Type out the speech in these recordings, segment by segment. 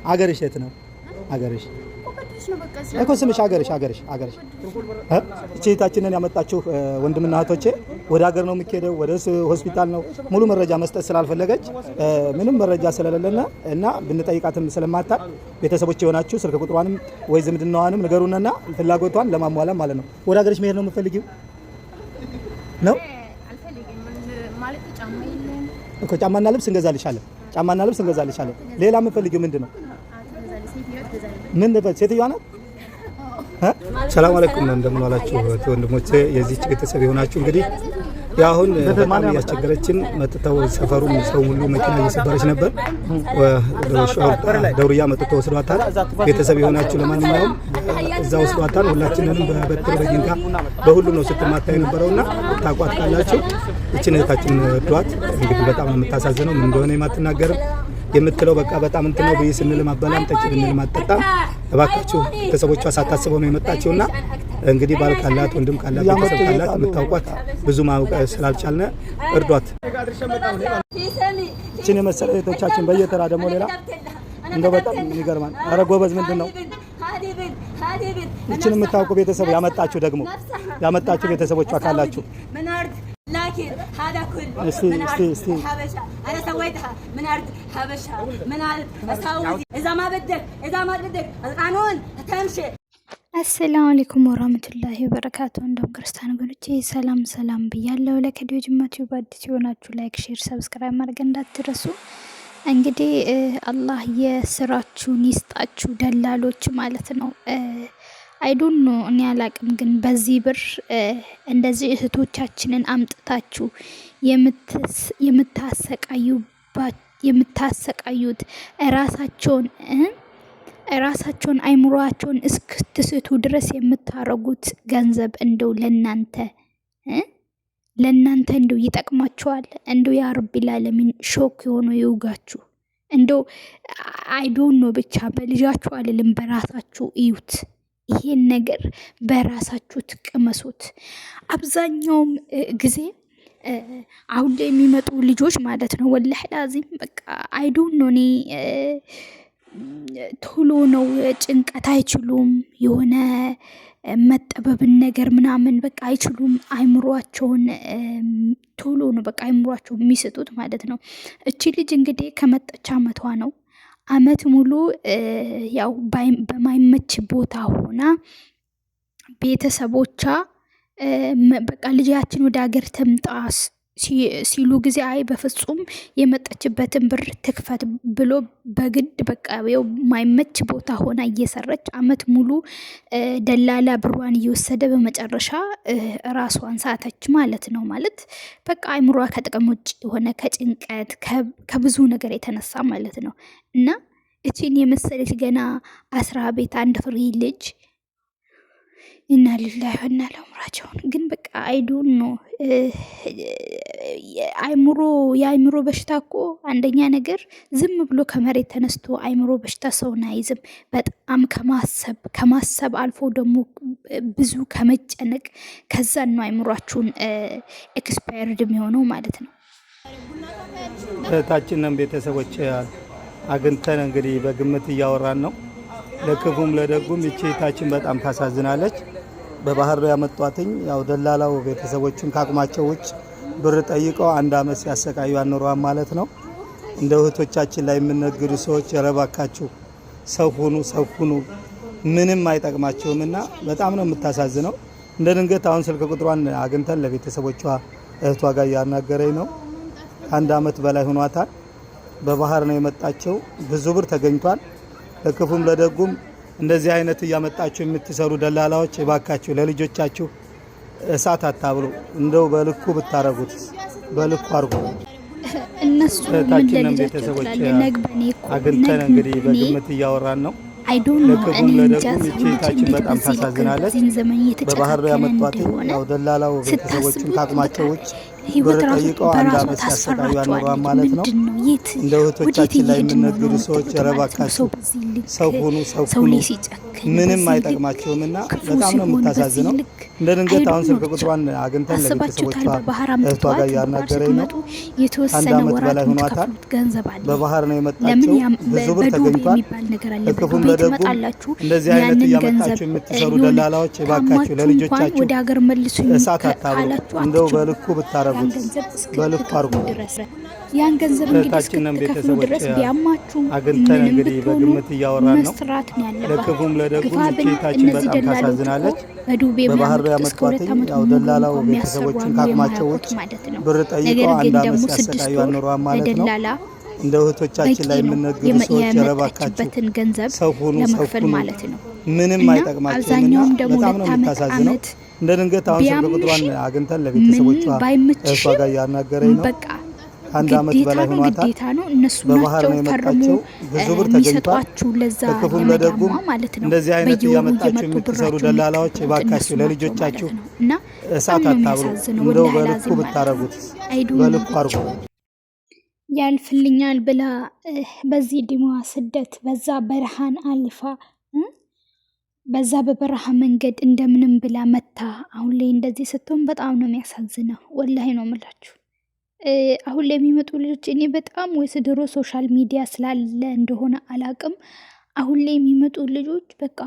አገርሽ የት ነው? አገርሽ እኮ ስምሽ አገርሽ እቺታችንን ያመጣችሁ ወንድምና እህቶቼ ወደ ሀገር ነው የሚሄደው፣ ወደ ሆስፒታል ነው። ሙሉ መረጃ መስጠት ስላልፈለገች ምንም መረጃ ስለሌለና እና ብንጠይቃትም ስለማታል ቤተሰቦች የሆናችሁ ስልክ ቁጥሯንም ወይ ዝምድናዋንም ንገሩንና ፍላጎቷን ለማሟላት ማለት ነው። ወደ ሀገርሽ መሄድ ነው የምትፈልጊው ነው? ማለት ጫማ የለም እኮ ጫማና ልብስ እንገዛልሻለን። ሌላ የምትፈልጊው ምንድን ነው? ምን ነበር ሴትዮዋ ናት? ሰላም አለይኩም እንደምን ዋላችሁ ወንድሞቼ፣ የዚህች ቤተሰብ የሆናችሁ እንግዲህ ያሁን በጣም ያስቸገረችን መጥተው ሰፈሩን ሰው ሁሉ መኪና እየሰበረች ነበር። ደውርያ መጥተው ወስዷታል። ቤተሰብ የሆናችሁ ለማንኛውም እዛ ወስዷታል። ሁላችንንም በበትር በጅንካ በሁሉም ነው ስትማታ የነበረውና ታቋት ካላችሁ እቺን እህታችን ወዷት። እንግዲህ በጣም ነው የምታሳዝነው። ምን እንደሆነ የማትናገርም የምትለው በቃ በጣም እንትን ነው ብዬ ስንል ማባላም ጠጭ ብንል ማጠጣም እባካችሁ ቤተሰቦቿ ሳታስበው ነው የመጣችውና እንግዲህ ባል ካላት ወንድም ካላት ቤተሰብ ካላት የምታውቋት ብዙ ማውቀ ስላልቻልነ እርዷት። እቺን የመሰለ እህቶቻችን በየተራ ደግሞ ሌላ እንደው በጣም ይገርማል። ኧረ ጎበዝ ምንድነው እቺን የምታውቁ ቤተሰብ ያመጣችሁ ቤተሰቦቿ ካላችሁ لكن هذا كل من أرض حبشة أنا سويتها من أرض حبشة من أرض سعودي إذا ما بدك القانون تمشي السلام عليكم ورحمة الله وبركاته እንደም ክርስቲያን ወገኖቼ ሰላም ብያለሁ። ለከዲዮ ጅማችሁ ባዲስ ይሆናችሁ ላይክ ሼር ሰብስክራይብ ማድረግ እንዳትረሱ። እንግዲህ አላህ የስራችሁን ይስጣችሁ ደላሎች ማለት ነው። አይ ዶንት ኖ እኔ አላቅም፣ ግን በዚህ ብር እንደዚህ እህቶቻችንን አምጥታችሁ የምታሰቃዩት ራሳቸውን አይምሮአቸውን እስክትስቱ ድረስ የምታረጉት ገንዘብ እንደው ለናንተ እንደው ይጠቅማችኋል? እንደው ያ ረቢ ለዓለሚን ሾክ የሆነ ይውጋችሁ። እንደው አይ ዶንት ኖ ብቻ በልጃችሁ አልልም፣ በራሳችሁ እዩት። ይሄን ነገር በራሳችሁ ትቀመሱት። አብዛኛውም ጊዜ አሁን ላይ የሚመጡ ልጆች ማለት ነው ወላሂ ላዚም በቃ አይ ዶንት ኖ እኔ ቶሎ ነው ጭንቀት አይችሉም፣ የሆነ መጠበብን ነገር ምናምን በቃ አይችሉም። አይምሯቸውን ቶሎ ነው በቃ አይምሯቸው የሚሰጡት ማለት ነው። እቺ ልጅ እንግዲህ ከመጣች አመቷ ነው። አመት ሙሉ ያው በማይመች ቦታ ሆና ቤተሰቦቿ በቃ ልጃችን ወደ ሀገር ትምጣ ሲሉ ጊዜ አይ በፍጹም የመጣችበትን ብር ትክፈት ብሎ በግድ በቃ ያው ማይመች ቦታ ሆና እየሰረች አመት ሙሉ ደላላ ብሯን እየወሰደ በመጨረሻ ራሷን ሳተች ማለት ነው። ማለት በቃ አይምሯ ከጥቅም ውጭ የሆነ ከጭንቀት ከብዙ ነገር የተነሳ ማለት ነው። እና እቺን የመሰለች ገና 10 ቤት አንድ ፍሬ ልጅ እና ሊላሂ ወኢና ኢለይሂ ራጂዑን ግን በቃ አይ ዶንት ኖ የአይምሮ በሽታ እኮ አንደኛ ነገር ዝም ብሎ ከመሬት ተነስቶ አይምሮ በሽታ ሰውን አይዝም። በጣም ከማሰብ አልፎ ደግሞ ብዙ ከመጨነቅ ከዛን ነው አይምሯችሁን ኤክስፓየርድ የሚሆነው ማለት ነው። ታችንን ቤተሰቦች አግኝተን እንግዲህ በግምት እያወራን ነው። ለክፉም ለደጉም ይቺ ታችን በጣም ታሳዝናለች። በባህር ላይ ያመጧትኝ ያው ደላላው ቤተሰቦችን ካቅማቸው ውጭ ብር ጠይቀው 1 አመት ሲያሰቃዩ አኖሯን ማለት ነው። እንደ እህቶቻችን ላይ የምንነግዱ ሰዎች የረባካችሁ ሰው ሁኑ ምንም አይጠቅማቸውምና በጣም ነው የምታሳዝነው። እንደ ድንገት አሁን ስልክ ቁጥሯን አግኝተን ለቤተሰቦቿ እህቷ ጋር ያናገረኝ ነው። 1 አመት በላይ ሆኗታል። በባህር ነው የመጣቸው። ብዙ ብር ተገኝቷል። ለክፉም ለደጉም እንደዚህ አይነት እያመጣችሁ የምትሰሩ ደላላዎች እባካችሁ ለልጆቻችሁ እሳት አታብሉ። እንደው በልኩ ብታረጉት በልኩ አርጉ። እነሱ ታችንን ቤተሰቦች አግኝተን እንግዲህ በግምት እያወራን ነው። አይ ዶንት ኖ ለክፉም ለደጉም ይቺታችን በጣም ታሳዝናለች። በባህር ላይ ያመጧትኝ ያው ደላላው ቤተሰቦችን ካቅማቸው ውጭ ብር ጠይቀው 1 አመት ሲያሰቃዩ አኖሯን ማለት ነው። እንደ እህቶቻችን ላይ የምንነግዱ ሰዎች የረባካችሁ ሰው ሁኑ ምንም አይጠቅማቸውምና በጣም ነው የምታሳዝነው። እንደ ድንገት አሁን ስልክ ቁጥሯን አግኝተን ለቤተሰቦቿ እህቷ ጋር ያናገረኝ ነው። አንድ ዓመት በላይ ሆኗታል። በባህር ነው የመጣችው። ብዙ ብር ተገኝቷል። ለክፉም ለደጉም እንደዚህ አይነት እያመጣችሁ የምትሰሩ ደላላዎች እባካችሁ ለልጆቻችሁ እሳት አታብሩ። እንደው በልኩ ብታረጉት በልኩ አርጉ። ያን ገንዘብ እንግዲህ ቤተሰቦች ድረስ ቢያማችሁ አግኝተን እንግዲህ በግምት እያወራን ነው። ለክፉም ለደጉም እቺታችን በጣም ታሳዝናለች። በባህር ያመጣችው ያው ደላላው ቤተሰቦችን ካቅማቸው ውጭ ብር ጠይቀው አንድ ዓመት ሲያሰቃዩ አኖረዋል ማለት ነው። እንደ እህቶቻችን ላይ የምንነግሩ ሰዎች ረባካችሁ ሰው ሁኑ ማለት ነው። ምንም አይጠቅማቸውም። በጣም ነው የምታሳዝነው። እንደ ድንገት አሁን ስልክ ቁጥሯን አግኝተን ለቤተሰቦቿ እህቷ ጋር ያናገረኝ ነው። አንድ ዓመት በላይ ሆኗታል። በባህር ነው የመጣችው። ብዙ ብር ተገኝቷል። ለክፉም ለደጉም እንደዚህ አይነት እያመጣችሁ የምትሰሩ ደላላዎች እባካችሁ ለልጆቻችሁ እሳት አታብሩ። እንደው በልኩ ብታረጉት በልኩ አርጉ። ያልፍልኛል ብላ በዚህ እድሜዋ ስደት በዛ በረሃን አልፋ በዛ በበረሃ መንገድ እንደምንም ብላ መታ አሁን ላይ እንደዚህ ስትሆን በጣም ነው የሚያሳዝነው። ወላሂ ነው የምላችሁ። አሁን ላይ የሚመጡ ልጆች እኔ በጣም ወይስ ድሮ ሶሻል ሚዲያ ስላለ እንደሆነ አላቅም። አሁን ላይ የሚመጡ ልጆች በቃ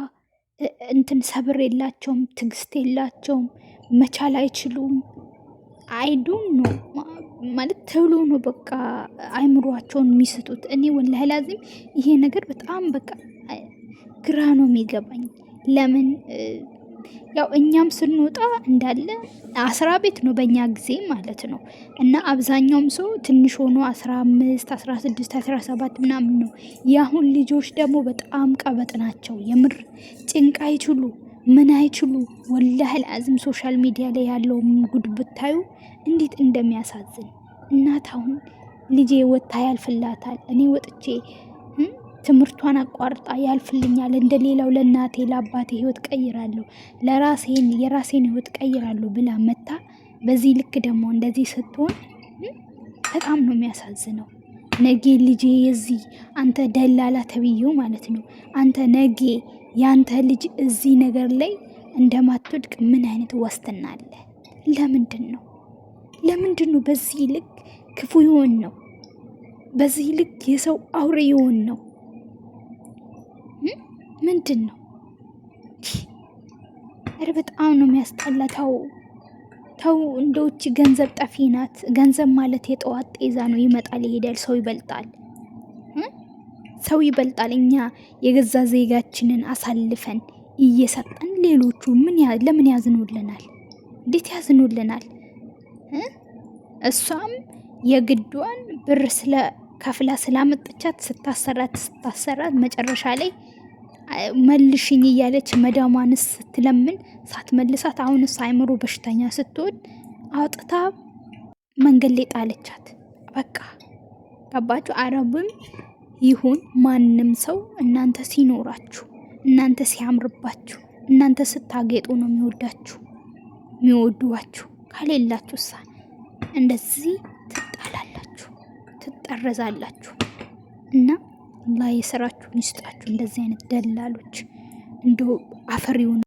እንትን ሰብር የላቸውም፣ ትግስት የላቸውም፣ መቻል አይችሉም። አይዱን ነው ማለት ተብሎ ነው በቃ አይምሯቸውን የሚስጡት። እኔ ወላሂ ላዚም ይሄ ነገር በጣም በቃ ግራ ነው የሚገባኝ። ለምን ያው እኛም ስንወጣ እንዳለ 10 ቤት ነው በእኛ ጊዜ ማለት ነው። እና አብዛኛውም ሰው ትንሽ ሆኖ 15 16 17 ምናምን ነው። የአሁን ልጆች ደግሞ በጣም ቀበጥ ናቸው። የምር ጭንቅ አይችሉ ምን አይችሉ። ወላሂ አዝም ሶሻል ሚዲያ ላይ ያለው ጉድ ብታዩ እንዴት እንደሚያሳዝን። እናት አሁን ልጄ ወጥታ ያልፍላታል፣ እኔ ወጥቼ ትምህርቷን አቋርጣ ያልፍልኛል፣ እንደሌላው ለእናቴ ለአባቴ ህይወት ቀይራለሁ፣ የራሴን ህይወት ቀይራለሁ ብላ መታ በዚህ ልክ ደግሞ እንደዚህ ስትሆን በጣም ነው የሚያሳዝነው። ነጌ ልጄ የዚህ አንተ ደላላ ተብዬው ማለት ነው፣ አንተ ነጌ ያንተ ልጅ እዚህ ነገር ላይ እንደማትወድቅ ምን አይነት ዋስትና አለ? ለምንድን ነው በዚህ ልክ ክፉ ይሆን ነው? በዚህ ልክ የሰው አውሬ ይሆን ነው? ምንድን ነው? ኧረ በጣም ነው የሚያስጠላ። ተው እንደውች ገንዘብ ጠፊ ናት። ገንዘብ ማለት የጠዋት ጤዛ ነው፣ ይመጣል ይሄዳል። ሰው ይበልጣል። እኛ የገዛ ዜጋችንን አሳልፈን እየሰጠን ሌሎቹ ለምን ያዝኑልናል? እንዴት ያዝኑልናል? እሷም የግዷን ብር ከፍላ ስላመጠቻት ስታሰራት መጨረሻ ላይ መልሽኝ እያለች መዳሟንስ ስትለምን ሳትመልሳት አሁንስ አይምሮ በሽተኛ ስትሆን አውጥታ መንገድ ላይ ጣለቻት። በቃ ገባችሁ? አረብም ይሁን ማንም ሰው እናንተ ሲኖራችሁ፣ እናንተ ሲያምርባችሁ፣ እናንተ ስታጌጡ ነው የሚወዷችሁ። ከሌላችሁ እንደዚህ ትጣላላችሁ፣ ትጠረዛላችሁ። እና አላህ የስራችሁን ይስጣችሁ። እንደዚህ አይነት ደላሎች እንደው አፈሪውን